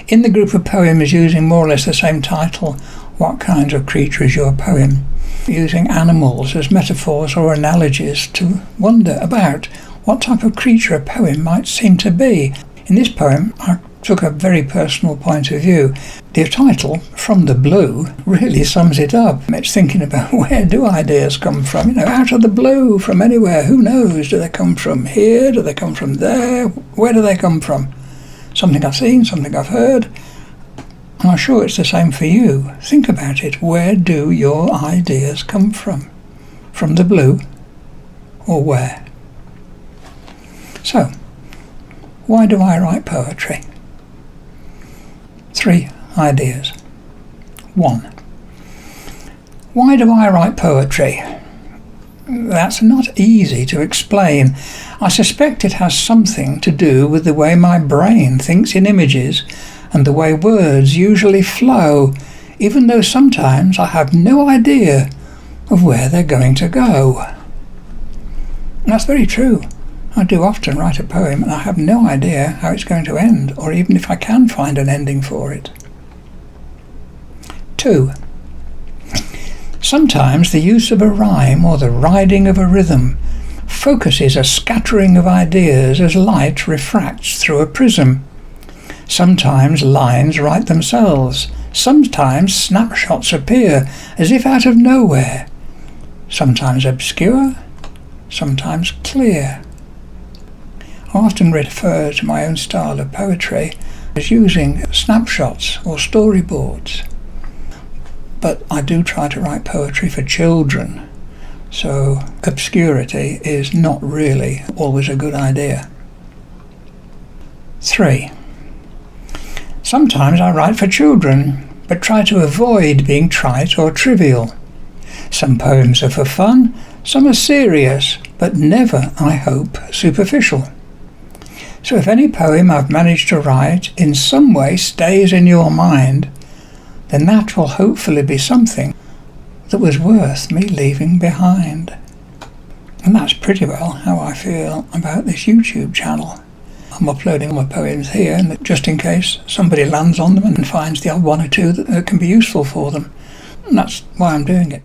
In the group of poems using more or less the same title, what kinds of creature is your poem? Using animals as metaphors or analogies to wonder about what type of creature a poem might seem to be. In this poem, I took a very personal point of view. The title, From the Blue, really sums it up. It's thinking about where do ideas come from? Out of the blue, from anywhere. Who knows? Do they come from here? Do they come from there? Where do they come from? Something I've seen, something I've heard. And I'm sure it's the same for you. Think about it. Where do your ideas come from? From the blue, or where? So, why do I write poetry? 3 ideas. 1. Why do I write poetry? That's not easy to explain. I suspect it has something to do with the way my brain thinks in images and the way words usually flow, even though sometimes I have no idea of where they're going to go. And that's very true. I do often write a poem and I have no idea how it's going to end, or even if I can find an ending for it. 2. Sometimes the use of a rhyme or the riding of a rhythm focuses a scattering of ideas as light refracts through a prism. Sometimes lines write themselves. Sometimes snapshots appear as if out of nowhere. Sometimes obscure, sometimes clear. I often refer to my own style of poetry as using snapshots or storyboards. But I do try to write poetry for children, so obscurity is not really always a good idea. 3. Sometimes I write for children, but try to avoid being trite or trivial. Some poems are for fun, some are serious, but never, I hope, superficial. So if any poem I've managed to write in some way stays in your mind, then that will hopefully be something that was worth me leaving behind. And that's pretty well how I feel about this YouTube channel. I'm uploading my poems here, and just in case somebody lands on them and finds the odd one or two that can be useful for them. And that's why I'm doing it.